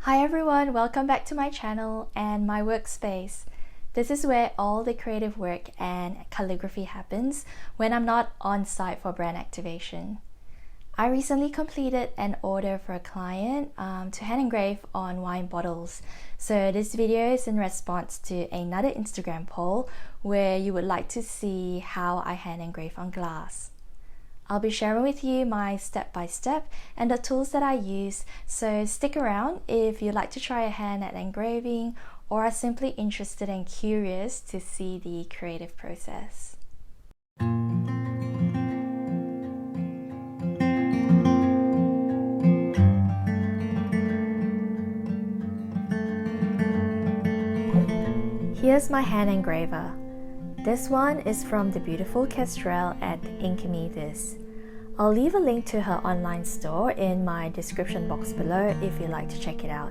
Hi everyone, welcome back to my channel and my workspace. This is where all the creative work and calligraphy happens when I'm not on site for brand activation. I recently completed an order for a client to hand engrave on wine bottles. So this video is in response to another Instagram poll where you would like to see how I hand engrave on glass. I'll be sharing with you my step-by-step and the tools that I use, so stick around if you'd like to try a hand at engraving or are simply interested and curious to see the creative process. Here's my hand engraver. This one is from the beautiful Kestrel at Engrave. I'll leave a link to her online store in my description box below if you'd like to check it out.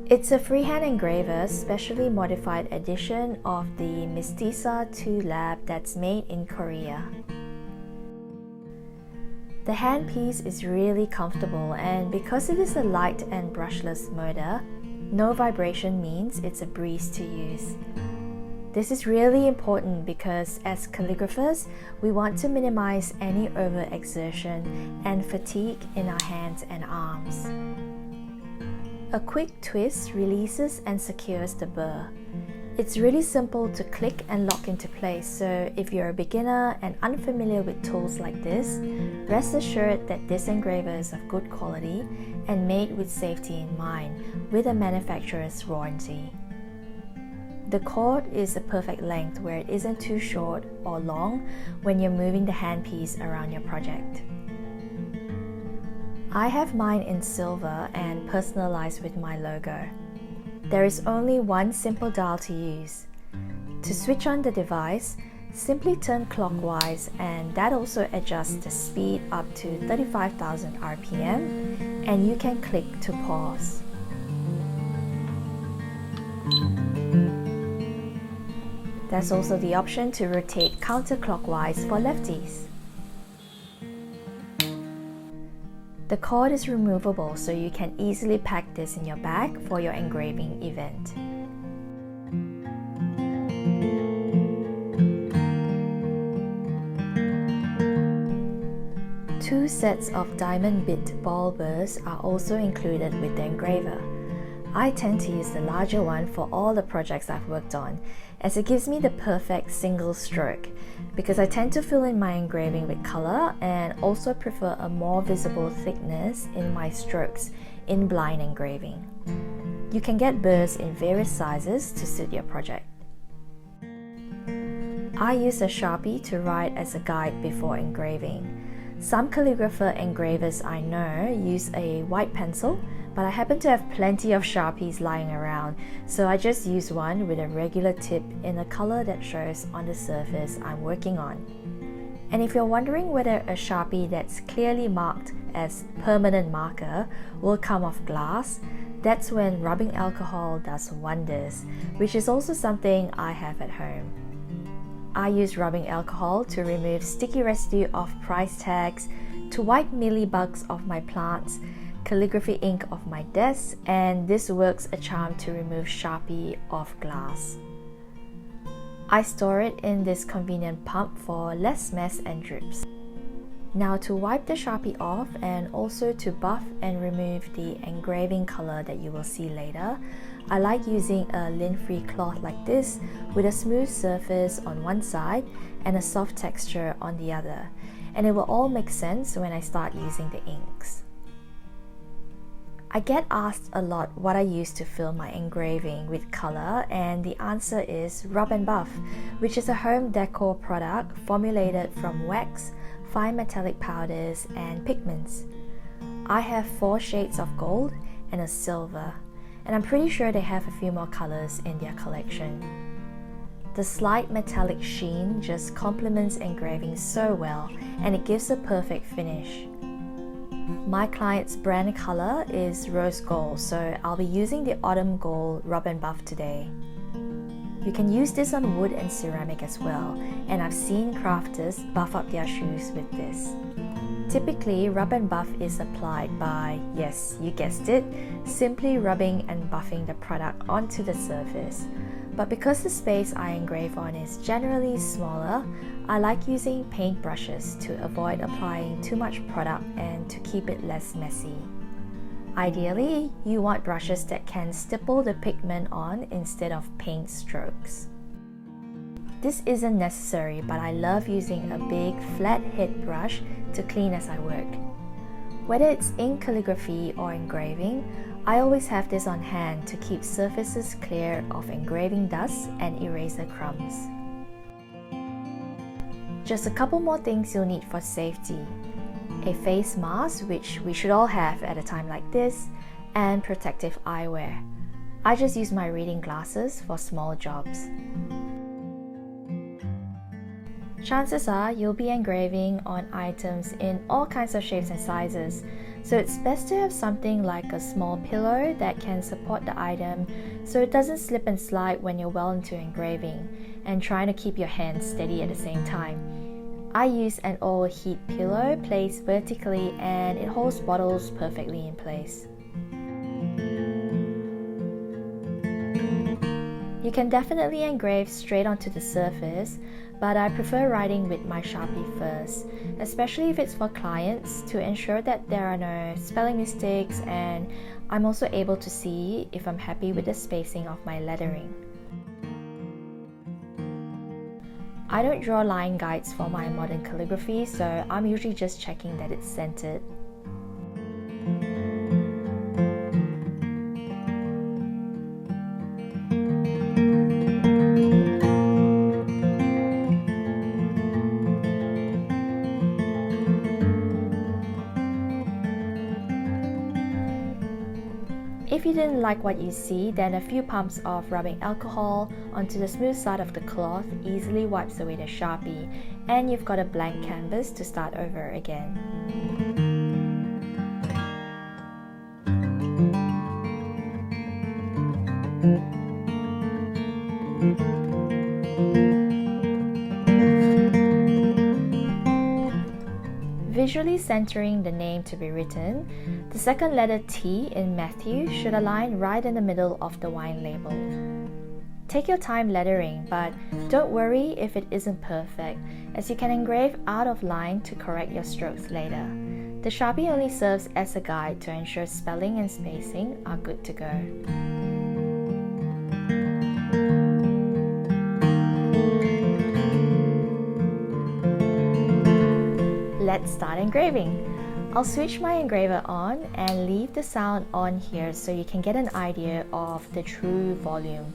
It's a freehand engraver specially modified edition of the Mistisa 2 Lab that's made in Korea. The handpiece is really comfortable, and because it is a light and brushless motor, no vibration means it's a breeze to use. This is really important because as calligraphers, we want to minimize any overexertion and fatigue in our hands and arms. A quick twist releases and secures the burr. It's really simple to click and lock into place, so if you're a beginner and unfamiliar with tools like this, rest assured that this engraver is of good quality and made with safety in mind, with a manufacturer's warranty. The cord is a perfect length where it isn't too short or long when you're moving the handpiece around your project. I have mine in silver and personalized with my logo. There is only one simple dial to use. To switch on the device, simply turn clockwise, and that also adjusts the speed up to 35,000 RPM, and you can click to pause. There's also the option to rotate counterclockwise for lefties. The cord is removable, so you can easily pack this in your bag for your engraving event. Two sets of diamond bit ball burrs are also included with the engraver. I tend to use the larger one for all the projects I've worked on, as it gives me the perfect single stroke, because I tend to fill in my engraving with color and also prefer a more visible thickness in my strokes in blind engraving. You can get burrs in various sizes to suit your project. I use a Sharpie to write as a guide before engraving. Some calligrapher engravers I know use a white pencil, but I happen to have plenty of Sharpies lying around, so I just use one with a regular tip in a color that shows on the surface I'm working on. And if you're wondering whether a Sharpie that's clearly marked as permanent marker will come off glass, that's when rubbing alcohol does wonders, which is also something I have at home. I use rubbing alcohol to remove sticky residue of price tags, to wipe mealybugs off my plants, calligraphy ink off my desk, and this works a charm to remove Sharpie off glass. I store it in this convenient pump for less mess and drips. Now to wipe the Sharpie off and also to buff and remove the engraving color that you will see later, I like using a lint-free cloth like this with a smooth surface on one side and a soft texture on the other, and it will all make sense when I start using the inks. I get asked a lot what I use to fill my engraving with color, and the answer is Rub and Buff, which is a home decor product formulated from wax, fine metallic powders, and pigments. I have 4 shades of gold and a silver, and I'm pretty sure they have a few more colors in their collection. The slight metallic sheen just complements engraving so well, and it gives a perfect finish. My client's brand color is rose gold, so I'll be using the autumn gold Rub and Buff today. You can use this on wood and ceramic as well, and I've seen crafters buff up their shoes with this. Typically, rub and buff is applied by, yes, you guessed it, simply rubbing and buffing the product onto the surface. But because the space I engrave on is generally smaller, I like using paint brushes to avoid applying too much product and to keep it less messy. Ideally, you want brushes that can stipple the pigment on instead of paint strokes. This isn't necessary, but I love using a big flat head brush to clean as I work. Whether it's in calligraphy or engraving, I always have this on hand to keep surfaces clear of engraving dust and eraser crumbs. Just a couple more things you'll need for safety. A face mask, which we should all have at a time like this, and protective eyewear. I just use my reading glasses for small jobs. Chances are you'll be engraving on items in all kinds of shapes and sizes, so it's best to have something like a small pillow that can support the item so it doesn't slip and slide when you're well into engraving and trying to keep your hands steady at the same time. I use an old heat pillow placed vertically and it holds bottles perfectly in place. You can definitely engrave straight onto the surface, but I prefer writing with my Sharpie first, especially if it's for clients, to ensure that there are no spelling mistakes and I'm also able to see if I'm happy with the spacing of my lettering. I don't draw line guides for my modern calligraphy, so I'm usually just checking that it's centered. If you didn't like what you see, then a few pumps of rubbing alcohol onto the smooth side of the cloth easily wipes away the Sharpie, and you've got a blank canvas to start over again. Visually centering the name to be written, the second letter T in Matthew should align right in the middle of the wine label. Take your time lettering, but don't worry if it isn't perfect, as you can engrave out of line to correct your strokes later. The Sharpie only serves as a guide to ensure spelling and spacing are good to go. Let's start engraving. I'll switch my engraver on and leave the sound on here so you can get an idea of the true volume.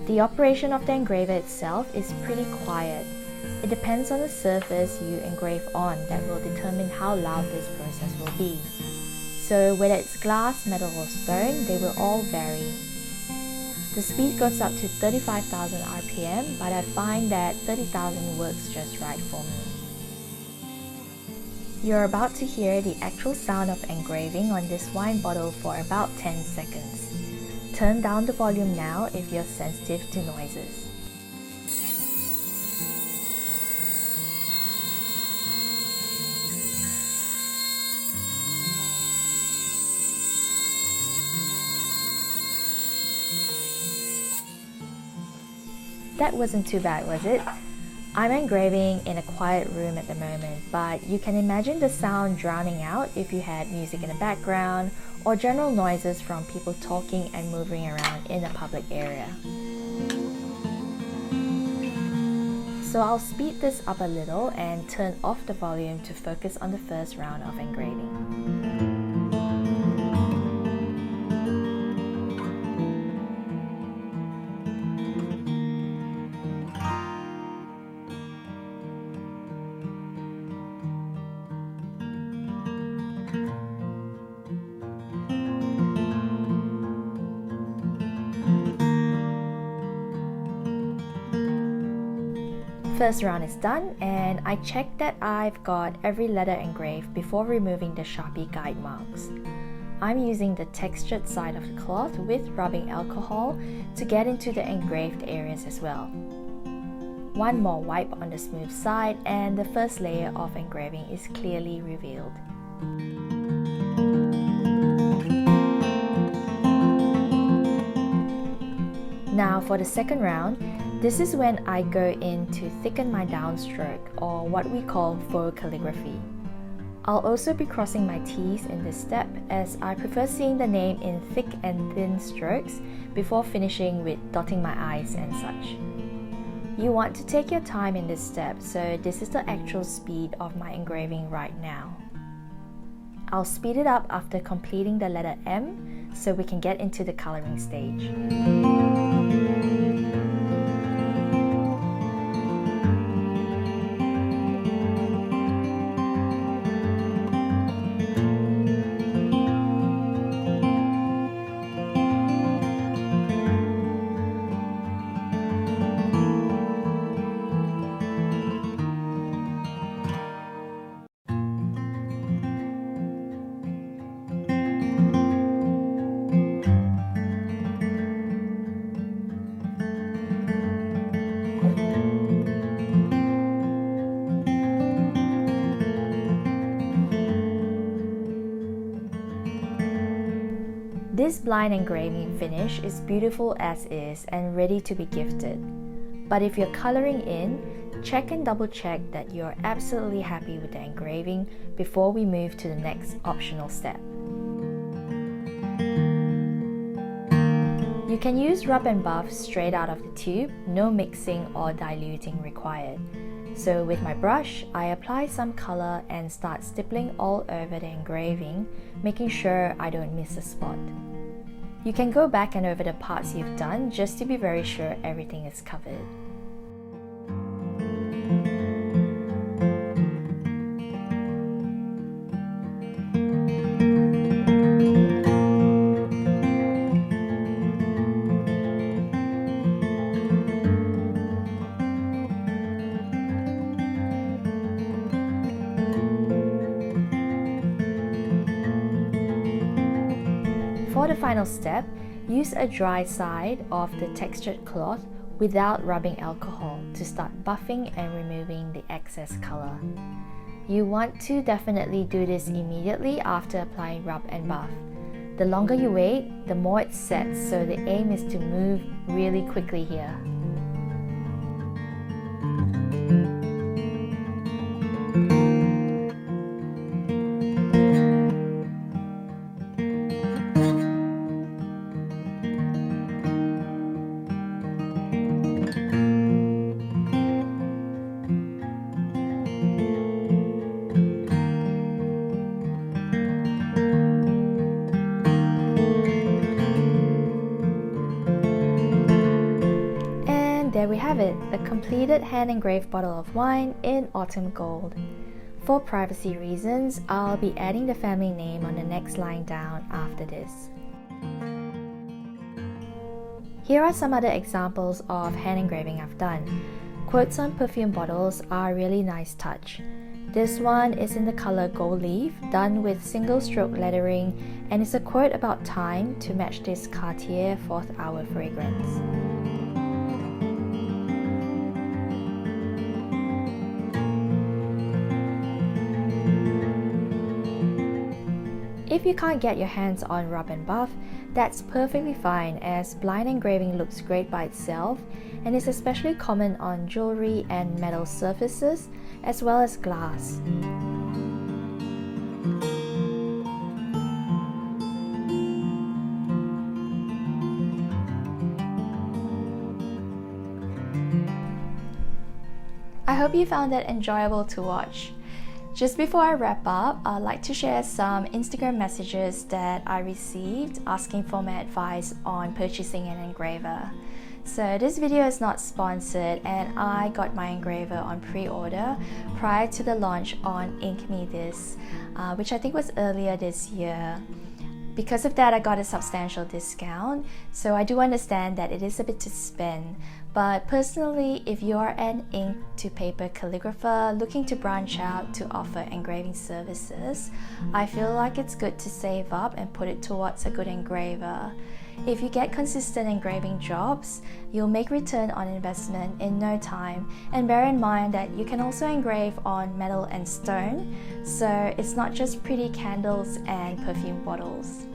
The operation of the engraver itself is pretty quiet. It depends on the surface you engrave on that will determine how loud this process will be. So whether it's glass, metal or stone, they will all vary. The speed goes up to 35,000 RPM, but I find that 30,000 works just right for me. You're about to hear the actual sound of engraving on this wine bottle for about 10 seconds. Turn down the volume now if you're sensitive to noises. That wasn't too bad, was it? I'm engraving in a quiet room at the moment, but you can imagine the sound drowning out if you had music in the background or general noises from people talking and moving around in a public area. So I'll speed this up a little and turn off the volume to focus on the first round of engraving. First round is done, and I checked that I've got every letter engraved before removing the Sharpie guide marks. I'm using the textured side of the cloth with rubbing alcohol to get into the engraved areas as well. One more wipe on the smooth side and the first layer of engraving is clearly revealed. Now for the second round, this is when I go in to thicken my downstroke, or what we call faux calligraphy. I'll also be crossing my T's in this step, as I prefer seeing the name in thick and thin strokes before finishing with dotting my I's and such. You want to take your time in this step, so this is the actual speed of my engraving right now. I'll speed it up after completing the letter M so we can get into the coloring stage. This blind engraving finish is beautiful as is and ready to be gifted. But if you're coloring in, check and double check that you're absolutely happy with the engraving before we move to the next optional step. You can use rub and buff straight out of the tube, no mixing or diluting required. So with my brush, I apply some color and start stippling all over the engraving, making sure I don't miss a spot. You can go back and over the parts you've done just to be very sure everything is covered. For the final step, use a dry side of the textured cloth without rubbing alcohol to start buffing and removing the excess color. You want to definitely do this immediately after applying rub and buff. The longer you wait, the more it sets, so the aim is to move really quickly here. There we have it, a completed hand-engraved bottle of wine in autumn gold. For privacy reasons, I'll be adding the family name on the next line down after this. Here are some other examples of hand engraving I've done. Quotes on perfume bottles are a really nice touch. This one is in the color Gold Leaf, done with single stroke lettering, and is a quote about time to match this Cartier 4th Hour fragrance. If you can't get your hands on rub and buff, that's perfectly fine, as blind engraving looks great by itself and is especially common on jewelry and metal surfaces as well as glass. I hope you found it enjoyable to watch. Just before I wrap up, I'd like to share some Instagram messages that I received asking for my advice on purchasing an engraver. So this video is not sponsored, and I got my engraver on pre-order prior to the launch on Ink Me This, which I think was earlier this year. Because of that, I got a substantial discount, so I do understand that it is a bit to spend. But personally, if you are an ink to paper calligrapher looking to branch out to offer engraving services, I feel like it's good to save up and put it towards a good engraver. If you get consistent engraving jobs, you'll make return on investment in no time, and bear in mind that you can also engrave on metal and stone, so it's not just pretty candles and perfume bottles.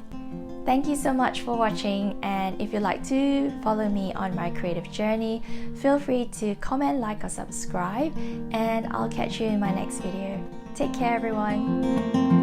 Thank you so much for watching, and if you'd like to follow me on my creative journey, feel free to comment, like or subscribe, and I'll catch you in my next video. Take care everyone!